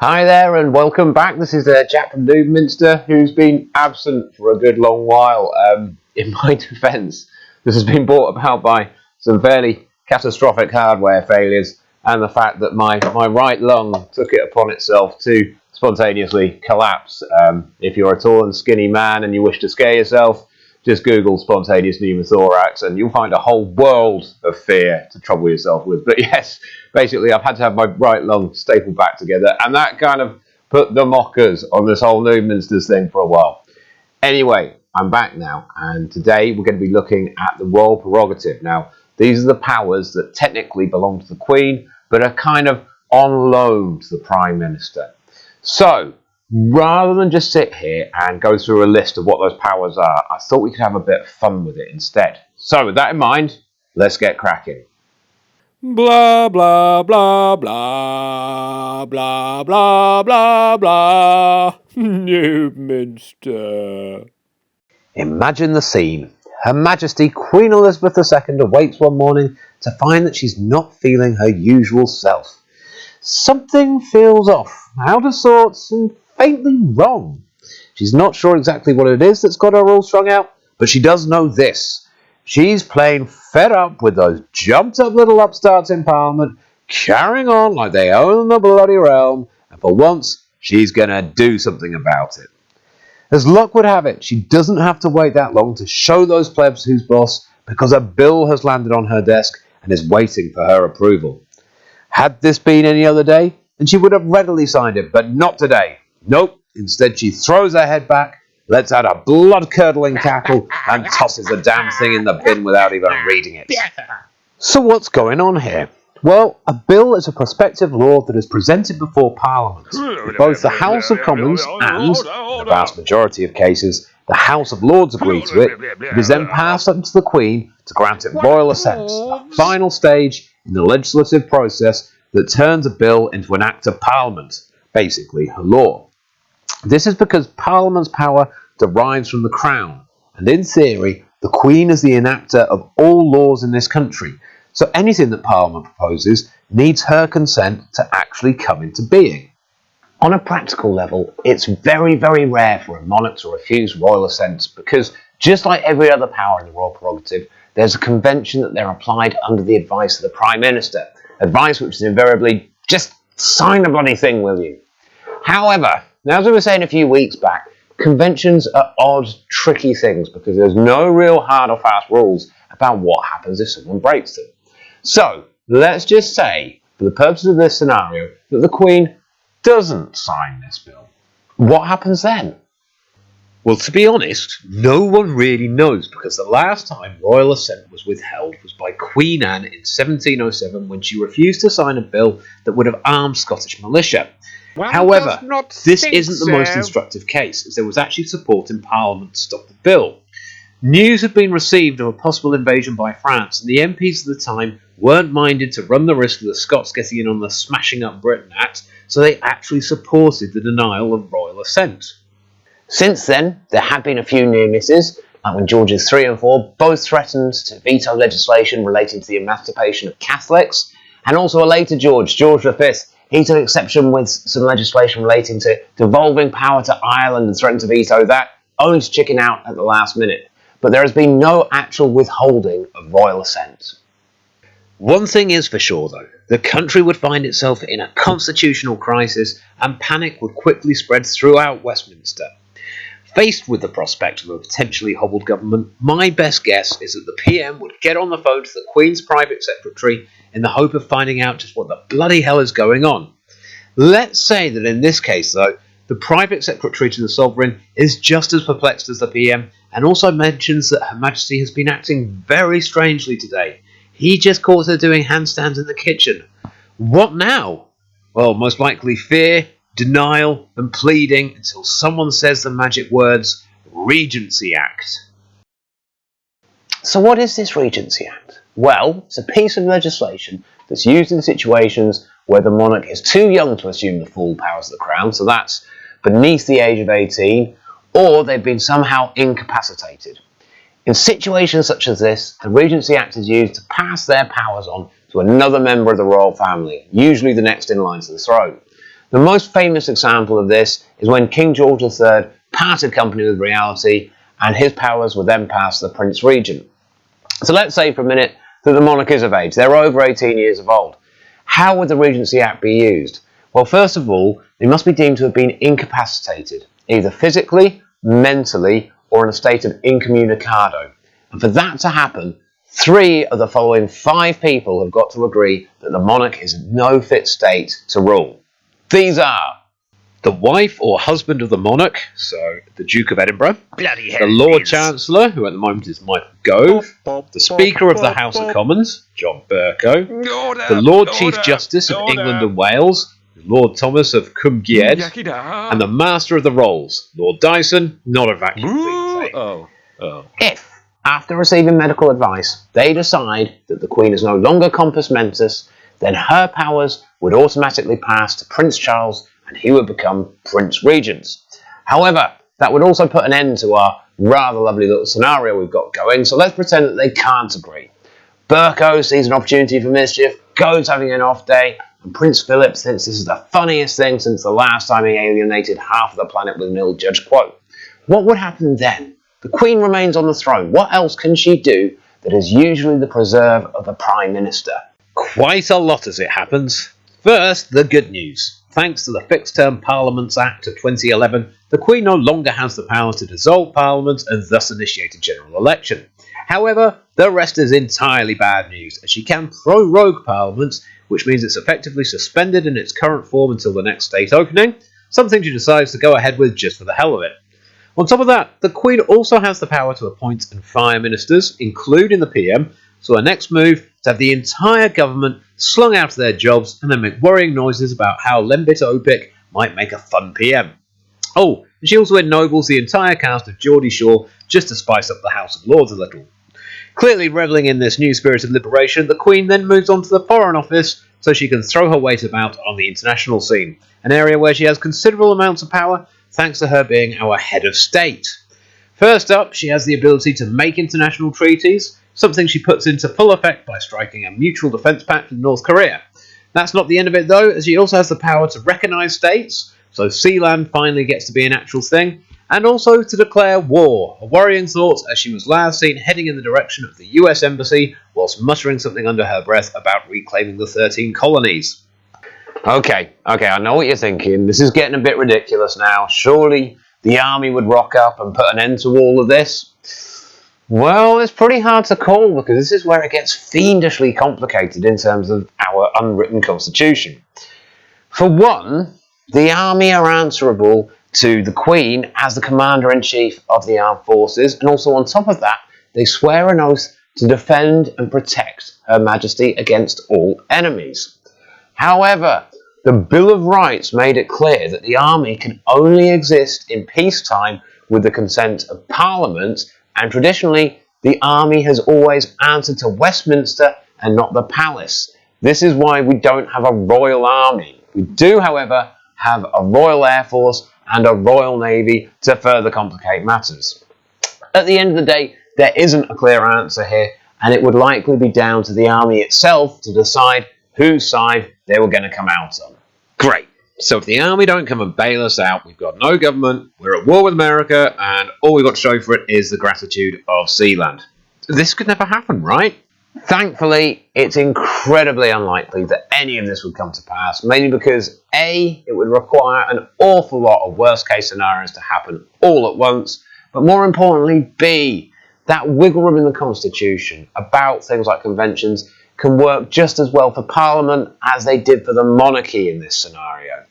Hi there and welcome back. This is Jack from Noobminster, who's been absent for a good long while. In my defence, this has been brought about by some fairly catastrophic hardware failures and the fact that my right lung took it upon itself to spontaneously collapse. If you're a tall and skinny man and you wish to scare yourself, just Google spontaneous pneumothorax and you'll find a whole world of fear to trouble yourself with. But yes, basically I've had to have my right lung stapled back together, and that kind of put the mockers on this whole Noobminsters thing for a while. Anyway, I'm back now, and today we're going to be looking at the Royal Prerogative. Now, these are the powers that technically belong to the Queen, but are kind of on loan to the Prime Minister. So, rather than just sit here and go through a list of what those powers are, I thought we could have a bit of fun with it instead. So with that in mind, let's get cracking. Blah, blah, blah, blah, blah, blah, blah, blah. Noobminster. Imagine the scene. Her Majesty Queen Elizabeth II awakes one morning to find that she's not feeling her usual self. Something feels off, out of sorts, and faintly wrong. She's not sure exactly what it is that's got her all strung out, but she does know this. She's plain fed up with those jumped up little upstarts in Parliament carrying on like they own the bloody realm, and for once she's gonna do something about it. As luck would have it, she doesn't have to wait that long to show those plebs who's boss, because a bill has landed on her desk and is waiting for her approval. Had this been any other day, then she would have readily signed it, but not today. Nope, instead she throws her head back, lets out a blood-curdling cackle, and tosses the damn thing in the bin without even reading it. So what's going on here? Well, a bill is a prospective law that is presented before Parliament. If both the House of Commons and, in the vast majority of cases, the House of Lords agree to it, it is then passed up to the Queen to grant it royal assent, the final stage in the legislative process that turns a bill into an Act of Parliament, basically a law. This is because Parliament's power derives from the Crown, and in theory, the Queen is the enactor of all laws in this country, so anything that Parliament proposes needs her consent to actually come into being. On a practical level, it's very, very rare for a monarch to refuse royal assent because, just like every other power in the Royal Prerogative, there's a convention that they're applied under the advice of the Prime Minister, advice which is invariably, just sign the bloody thing, will you? However, as we were saying a few weeks back, conventions are odd, tricky things because there's no real hard or fast rules about what happens if someone breaks them. So, let's just say, for the purposes of this scenario, that the Queen doesn't sign this bill. What happens then? Well, to be honest, no one really knows, because the last time royal assent was withheld was by Queen Anne in 1707 when she refused to sign a bill that would have armed Scottish militia. However, this isn't the most instructive case, as there was actually support in Parliament to stop the bill. News had been received of a possible invasion by France, and the MPs at the time weren't minded to run the risk of the Scots getting in on the Smashing Up Britain Act, so they actually supported the denial of royal assent. Since then, there have been a few near misses, like when Georges III and IV both threatened to veto legislation relating to the emancipation of Catholics, and also a later George V, he took exception with some legislation relating to devolving power to Ireland and threatened to veto that, only to chicken out at the last minute. But there has been no actual withholding of royal assent. One thing is for sure, though, the country would find itself in a constitutional crisis, and panic would quickly spread throughout Westminster. Faced with the prospect of a potentially hobbled government, my best guess is that the PM would get on the phone to the Queen's private secretary in the hope of finding out just what the bloody hell is going on. Let's say that in this case, though, the private secretary to the Sovereign is just as perplexed as the PM, and also mentions that Her Majesty has been acting very strangely today. He just caught her doing handstands in the kitchen. What now? Well, most likely fear, denial, and pleading until someone says the magic words, Regency Act. So what is this Regency Act? Well, it's a piece of legislation that's used in situations where the monarch is too young to assume the full powers of the crown, so that's beneath the age of 18, or they've been somehow incapacitated. In situations such as this, the Regency Act is used to pass their powers on to another member of the royal family, usually the next in line to the throne. The most famous example of this is when King George III parted company with reality and his powers were then passed to the Prince Regent. So let's say for a minute that the monarch is of age. They're over 18 years of old. How would the Regency Act be used? Well, first of all, they must be deemed to have been incapacitated, either physically, mentally, or in a state of incommunicado. And for that to happen, 3 of the following 5 people have got to agree that the monarch is in no fit state to rule. These are the wife or husband of the monarch, so the Duke of Edinburgh, the Lord Chancellor, who at the moment is Michael Gove, the Speaker of the House of Commons, John Bercow, the Lord Chief Justice of England and Wales, Lord Thomas of Cumgied, and the Master of the Rolls, Lord Dyson, not a vacuum cleaner. If, after receiving medical advice, they decide that the Queen is no longer compos mentis, then her powers would automatically pass to Prince Charles and he would become Prince Regent. However, that would also put an end to our rather lovely little scenario we've got going, so let's pretend that they can't agree. Bercow sees an opportunity for mischief, goes having an off day, and Prince Philip thinks this is the funniest thing since the last time he alienated half of the planet with an ill-judged quote. What would happen then? The Queen remains on the throne. What else can she do that is usually the preserve of the Prime Minister? Quite a lot as it happens. First, the good news. Thanks to the Fixed-Term Parliaments Act of 2011, the Queen no longer has the power to dissolve Parliament and thus initiate a general election. However, the rest is entirely bad news, as she can prorogue Parliament, which means it's effectively suspended in its current form until the next state opening, something she decides to go ahead with just for the hell of it. On top of that, the Queen also has the power to appoint and fire ministers, including the PM, so her next move is to have the entire government slung out of their jobs and then make worrying noises about how Lembit Opic might make a fun PM. Oh, and she also ennobles the entire cast of Geordie Shore just to spice up the House of Lords a little. Clearly revelling in this new spirit of liberation, the Queen then moves on to the Foreign Office so she can throw her weight about on the international scene, an area where she has considerable amounts of power thanks to her being our head of state. First up, she has the ability to make international treaties, something she puts into full effect by striking a mutual defence pact with North Korea. That's not the end of it though, as she also has the power to recognise states, so Sealand finally gets to be an actual thing, and also to declare war, a worrying thought as she was last seen heading in the direction of the US Embassy whilst muttering something under her breath about reclaiming the 13 colonies. Okay, I know what you're thinking. This is getting a bit ridiculous now. Surely the army would rock up and put an end to all of this? Well, it's pretty hard to call because this is where it gets fiendishly complicated in terms of our unwritten constitution. For one, the army are answerable to the Queen as the Commander-in-Chief of the Armed Forces, and also on top of that, they swear an oath to defend and protect Her Majesty against all enemies. However, the Bill of Rights made it clear that the army can only exist in peacetime with the consent of Parliament, and traditionally, the army has always answered to Westminster and not the palace. This is why we don't have a royal army. We do, however, have a Royal Air Force and a Royal Navy to further complicate matters. At the end of the day, there isn't a clear answer here, and it would likely be down to the army itself to decide whose side they were going to come out on. Great. So if the army don't come and bail us out, we've got no government, we're at war with America, and all we've got to show for it is the gratitude of Sealand. This could never happen, right? Thankfully, it's incredibly unlikely that any of this would come to pass, mainly because A, it would require an awful lot of worst-case scenarios to happen all at once, but more importantly, B, that wiggle room in the Constitution about things like conventions can work just as well for Parliament as they did for the monarchy in this scenario.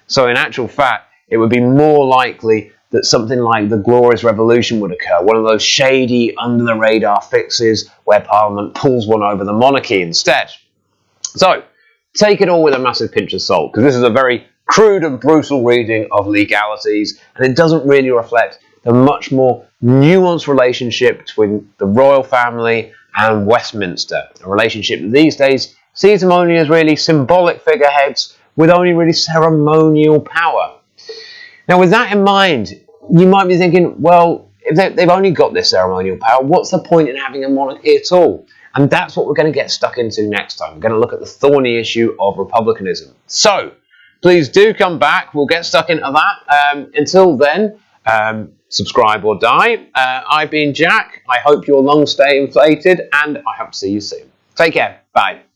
So in actual fact, it would be more likely that something like the Glorious Revolution would occur, one of those shady, under-the-radar fixes where Parliament pulls one over the monarchy instead. So, take it all with a massive pinch of salt, because this is a very crude and brutal reading of legalities, and it doesn't really reflect the much more nuanced relationship between the royal family and Westminster, a relationship that these days sees them only as really symbolic figureheads with only really ceremonial power. Now, with that in mind, you might be thinking, well, if they've only got this ceremonial power, what's the point in having a monarchy at all? And that's what we're going to get stuck into next time. We're going to look at the thorny issue of republicanism. So, please do come back. We'll get stuck into that. Until then, subscribe or die. I've been Jack. I hope your lungs stay inflated, and I hope to see you soon. Take care. Bye.